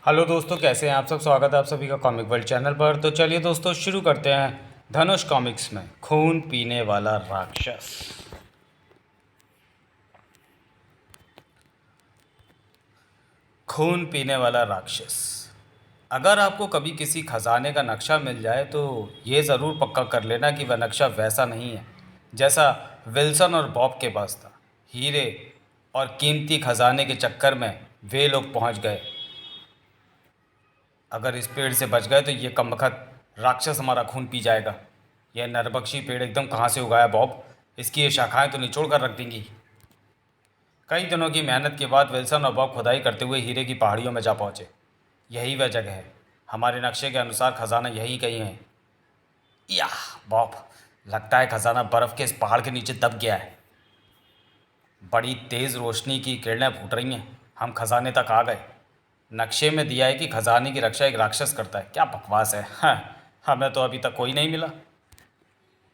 Hello दोस्तों, कैसे हैं आप सब। स्वागत है आप सभी का कॉमिक वर्ल्ड चैनल पर। तो चलिए दोस्तों शुरू करते हैं धनुष कॉमिक्स में खून पीने वाला राक्षस। खून पीने वाला राक्षस। अगर आपको कभी किसी खजाने का नक्शा मिल जाए तो ये ज़रूर पक्का कर लेना कि वह नक्शा वैसा नहीं है जैसा विल्सन और बॉब के पास था। हीरे और कीमती खजाने के चक्कर में वे लोग पहुंच गए। अगर इस पेड़ से बच गए तो ये कमबख्त राक्षस हमारा खून पी जाएगा। यह नरबक्षी पेड़ एकदम कहाँ से उगाया बॉब? इसकी ये शाखाएं तो निचोड़ कर रख देंगी। कई दिनों की मेहनत के बाद विल्सन और बॉब खुदाई करते हुए हीरे की पहाड़ियों में जा पहुंचे। यही वह जगह है। हमारे नक्शे के अनुसार खजाना यहीं कहीं है। याह बॉब, लगता है खजाना बर्फ के इस पहाड़ के नीचे दब गया है। बड़ी तेज़ रोशनी की किरणें फूट रही हैं। हम खजाने तक आ गए। नक्शे में दिया है कि खजाने की रक्षा एक राक्षस करता है। क्या बकवास है। हाँ, हमें तो अभी तक कोई नहीं मिला।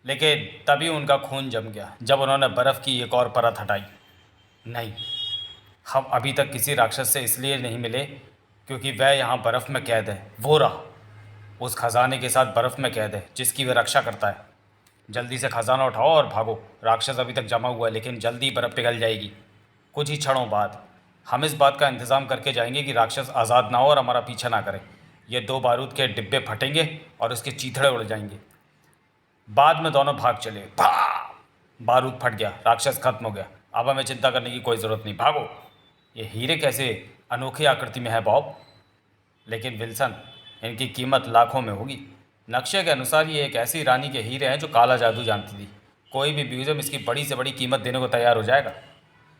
लेकिन तभी उनका खून जम गया जब उन्होंने बर्फ़ की एक और परत हटाई। नहीं, हम अभी तक किसी राक्षस से इसलिए नहीं मिले क्योंकि वह यहाँ बर्फ़ में कैद है। वो रहा, उस खजाने के साथ बर्फ़ में कैद है जिसकी वह रक्षा करता है। जल्दी से खजाना उठाओ और भागो। राक्षस अभी तक जमा हुआ है लेकिन जल्दी बर्फ़ पिघल जाएगी। कुछ ही क्षणों बाद हम इस बात का इंतज़ाम करके जाएंगे कि राक्षस आज़ाद ना हो और हमारा पीछा ना करे। ये 2 बारूद के डिब्बे फटेंगे और उसके चीथड़े उड़ जाएंगे। बाद में दोनों भाग चले। बारूद फट गया, राक्षस खत्म हो गया। अब हमें चिंता करने की कोई ज़रूरत नहीं, भागो। ये हीरे कैसे अनोखी आकृति में है बॉब? लेकिन विल्सन, इनकी कीमत लाखों में होगी। नक्शे के अनुसार ये एक ऐसी रानी के हीरे हैं जो काला जादू जानती थी। कोई भी म्यूजियम इसकी बड़ी से बड़ी कीमत देने को तैयार हो जाएगा।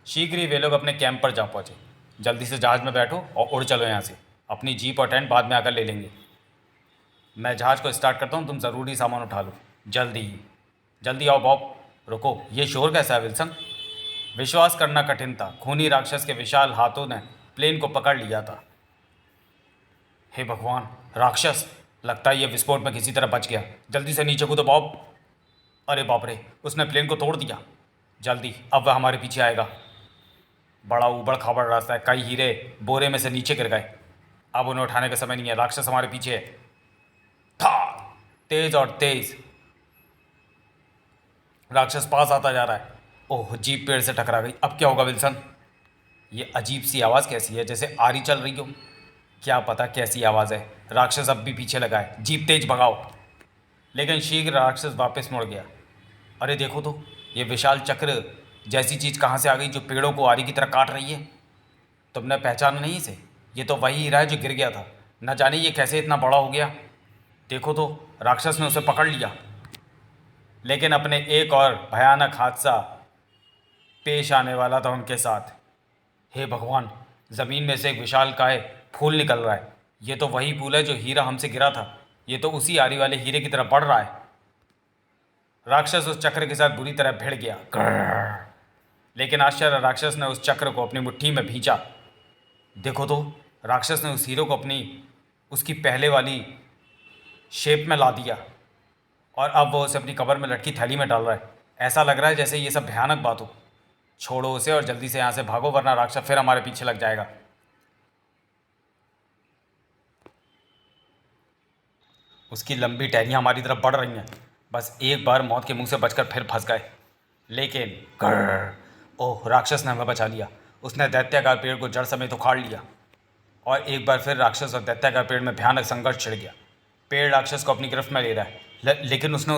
शीघ्र ही वे लोग अपने कैंप पर जा पहुंचे। जल्दी से जहाज़ में बैठो और उड़ चलो यहाँ से। अपनी जीप और टेंट बाद में आकर ले लेंगे। मैं जहाज़ को स्टार्ट करता हूँ, तुम ज़रूरी सामान उठा लो। जल्दी ही। जल्दी आओ बॉब। रुको, ये शोर कैसा है विल्सन? विश्वास करना कठिन था, खूनी राक्षस के विशाल हाथों ने प्लेन को पकड़ लिया था। हे भगवान, राक्षस! लगता है ये विस्फोट में किसी तरह बच गया। जल्दी से नीचे कूदो बॉब। अरे बाप रे, उसने प्लेन को तोड़ दिया। जल्दी, अब वह हमारे पीछे आएगा। बड़ा ऊबड़ खाबड़ रास्ता है। कई हीरे बोरे में से नीचे गिर गए। अब उन्हें उठाने का समय नहीं है। राक्षस हमारे पीछे है। था तेज और तेज राक्षस पास आता जा रहा है। ओह, जीप पेड़ से टकरा गई। अब क्या होगा विल्सन? ये अजीब सी आवाज़ कैसी है, जैसे आरी चल रही हो। क्या पता कैसी आवाज़ है। राक्षस अब भी पीछे लगा है। जीप तेज भगाओ। लेकिन शीघ्र राक्षस वापस मुड़ गया। अरे देखो तो, ये विशाल चक्र जैसी चीज़ कहाँ से आ गई जो पेड़ों को आरी की तरह काट रही है? तुमने पहचाना नहीं इसे? ये तो वही हीरा है जो गिर गया था। न जाने ये कैसे इतना बड़ा हो गया। देखो तो, राक्षस ने उसे पकड़ लिया। लेकिन अपने एक और भयानक हादसा पेश आने वाला था उनके साथ। हे भगवान, ज़मीन में से एक विशालकाय फूल निकल रहा है। ये तो वही फूल है जो हीरा हमसे गिरा था। ये तो उसी आरी वाले हीरे की तरह बढ़ रहा है। राक्षस उस चक्र के साथ बुरी तरह भिड़ गया। ग्रर। लेकिन आश्चर्य, राक्षस ने उस चक्र को अपनी मुट्ठी में भींचा। देखो तो, राक्षस ने उस हीरो को अपनी उसकी पहले वाली शेप में ला दिया और अब वो उसे अपनी कब्र में लटकी थैली में डाल रहा है। ऐसा लग रहा है जैसे ये सब भयानक बात हो। छोड़ो उसे और जल्दी से यहाँ से भागो, वरना राक्षस फिर हमारे पीछे लग जाएगा। उसकी लंबी टहनियाँ हमारी तरफ बढ़ रही हैं। बस एक बार मौत के मुंह से बचकर फिर फंस गए। लेकिन ग्रर। ओह, राक्षस ने हमें बचा लिया। उसने दैत्याकार पेड़ को जड़ समेत उखाड़ लिया और एक बार फिर राक्षस और दैत्याकार पेड़ में भयानक संघर्ष छिड़ गया। पेड़ राक्षस को अपनी गिरफ्त में ले रहा है। लेकिन उसने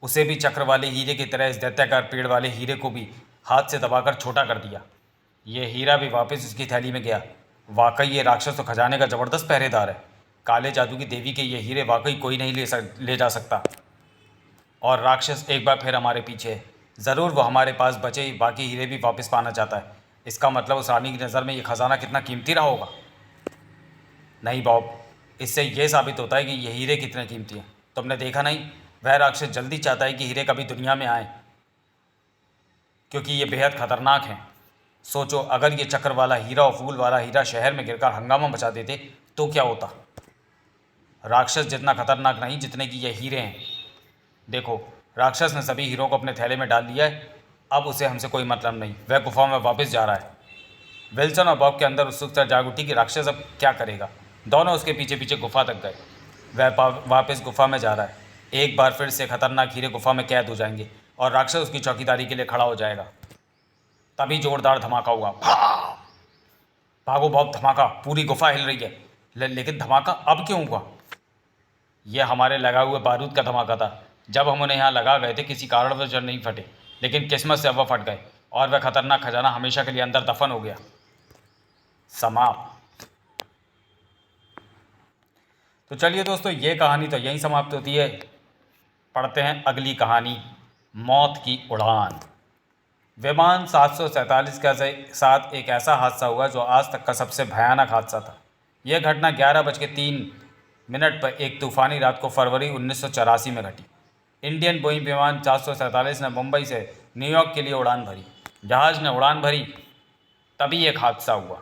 उसे भी चक्र वाले हीरे की तरह इस दैत्याकार पेड़ वाले हीरे को भी हाथ से दबाकर छोटा कर दिया। ये हीरा भी वापस उसकी थैली में गया। वाकई ये राक्षस तो खजाने का ज़बरदस्त पहरेदार है। काले जादू की देवी के ये हीरे वाकई कोई नहीं ले जा सकता। और राक्षस एक बार फिर हमारे पीछे है। ज़रूर वो हमारे पास बचे बाकी हीरे भी वापस पाना चाहता है। इसका मतलब उस रानी की नज़र में ये खजाना कितना कीमती रहा होगा। नहीं बॉब, इससे यह साबित होता है कि ये हीरे कितने कीमती हैं। तुमने देखा नहीं, वह राक्षस जल्दी चाहता है कि हीरे कभी दुनिया में आए क्योंकि ये बेहद खतरनाक हैं। सोचो, अगर ये चक्र वाला हीरा और फूल वाला हीरा शहर में गिरकर हंगामा मचा देते तो क्या होता? राक्षस जितना खतरनाक नहीं जितने कि ये हीरे हैं। देखो, राक्षस ने सभी हीरों को अपने थैले में डाल लिया है। अब उसे हमसे कोई मतलब नहीं। वह गुफा में वापस जा रहा है। विल्सन और बॉब के अंदर उत्सुकता जाग उठी कि राक्षस अब क्या करेगा। दोनों उसके पीछे पीछे गुफा तक गए। वह वापस गुफा में जा रहा है। एक बार फिर से खतरनाक हीरे गुफा में कैद हो जाएंगे और राक्षस उसकी चौकीदारी के लिए खड़ा हो जाएगा। तभी जोरदार धमाका हुआ। भागो बॉब, धमाका, पूरी गुफा हिल रही है। लेकिन धमाका अब क्यों हुआ? यह हमारे लगा हुए बारूद का धमाका था। जब हम उन्हें यहाँ लगा गए थे किसी कारणवश नहीं फटे, लेकिन किस्मत से अब वह फट गए और वह खतरनाक खजाना हमेशा के लिए अंदर दफन हो गया। समाप्त। तो चलिए दोस्तों, ये कहानी तो यहीं समाप्त होती है। पढ़ते हैं अगली कहानी, मौत की उड़ान। विमान 747 के साथ एक ऐसा हादसा हुआ जो आज तक का सबसे भयानक हादसा था। यह घटना 11:03 पर एक तूफानी रात को फरवरी 1984 में घटी। इंडियन बोइंग विमान 747 ने मुंबई से न्यूयॉर्क के लिए उड़ान भरी। जहाज़ ने उड़ान भरी तभी एक हादसा हुआ।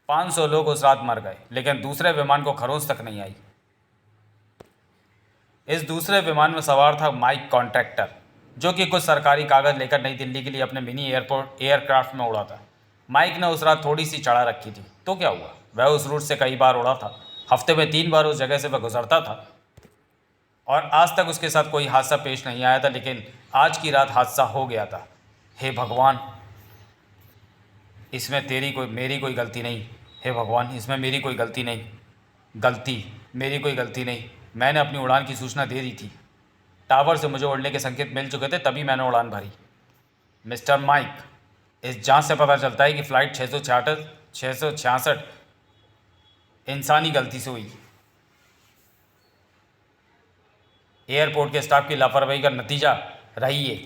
500 लोग उस रात मर गए, लेकिन दूसरे विमान को खरोंच तक नहीं आई। इस दूसरे विमान में सवार था माइक कॉन्ट्रैक्टर, जो कि कुछ सरकारी कागज़ लेकर नई दिल्ली के लिए अपने मिनी एयरक्राफ्ट में उड़ा था। माइक ने उस रात थोड़ी सी चढ़ा रखी थी, तो क्या हुआ, वह उस रूट से कई बार उड़ा था। हफ्ते में 3 बार उस जगह से वह गुजरता था और आज तक उसके साथ कोई हादसा पेश नहीं आया था, लेकिन आज की रात हादसा हो गया था। हे भगवान, इसमें मेरी कोई गलती नहीं। हे भगवान, इसमें मेरी कोई गलती नहीं। मेरी कोई गलती नहीं। मैंने अपनी उड़ान की सूचना दे दी थी। टावर से मुझे उड़ने के संकेत मिल चुके थे, तभी मैंने उड़ान भरी। मिस्टर माइक, इस जांच से पता चलता है कि फ़्लाइट 666 इंसानी गलती से हुई। एयरपोर्ट के स्टाफ की लापरवाही का नतीजा रही है,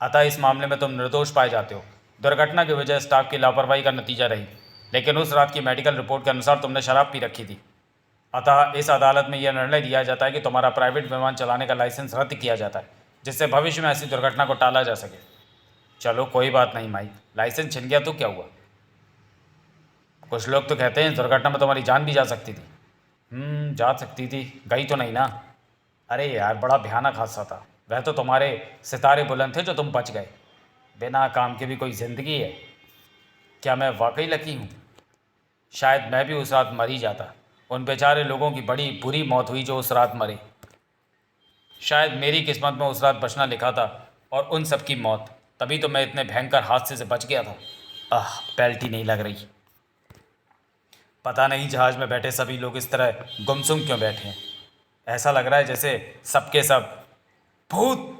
अतः इस मामले में तुम निर्दोष पाए जाते हो। दुर्घटना की वजह स्टाफ की लापरवाही का नतीजा रही, लेकिन उस रात की मेडिकल रिपोर्ट के अनुसार तुमने शराब पी रखी थी। अतः इस अदालत में यह निर्णय दिया जाता है कि तुम्हारा प्राइवेट विमान चलाने का लाइसेंस रद्द किया जाता है, जिससे भविष्य में ऐसी दुर्घटना को टाला जा सके। चलो कोई बात नहीं माइक, लाइसेंस छिन गया तो क्या हुआ? कुछ लोग तो कहते हैं इस दुर्घटना में तुम्हारी जान भी जा सकती थी। जा सकती थी, गई तो नहीं ना। अरे यार, बड़ा भयानक हादसा था। वह तो तुम्हारे सितारे बुलंद थे जो तुम बच गए। बिना काम के भी कोई ज़िंदगी है। क्या मैं वाकई लकी हूँ? शायद मैं भी उस रात मर ही जाता। उन बेचारे लोगों की बड़ी बुरी मौत हुई जो उस रात मरे। शायद मेरी किस्मत में उस रात बचना लिखा था और उन सब की मौत, तभी तो मैं इतने भयंकर हादसे से बच गया था। बेल्ट ही नहीं लग रही। पता नहीं जहाज़ में बैठे सभी लोग इस तरह गुमसुम क्यों बैठे हैं। ऐसा लग रहा है जैसे सबके सब भूत।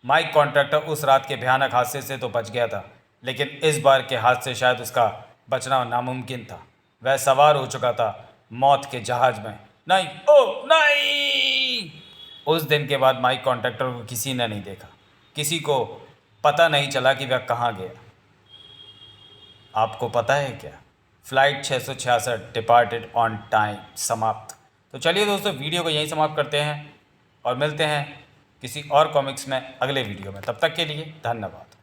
माइक कॉन्ट्रैक्टर उस रात के भयानक हादसे से तो बच गया था, लेकिन इस बार के हादसे से शायद उसका बचना नामुमकिन था। वह सवार हो चुका था मौत के जहाज़ में। नहीं, ओ नहीं! उस दिन के बाद माइक कॉन्ट्रैक्टर को किसी ने नहीं देखा। किसी को पता नहीं चला कि वह कहाँ गया। आपको पता है क्या? Flight 666 departed on time. समाप्त। तो चलिए दोस्तों, वीडियो को यहीं समाप्त करते हैं और मिलते हैं किसी और कॉमिक्स में अगले वीडियो में। तब तक के लिए धन्यवाद।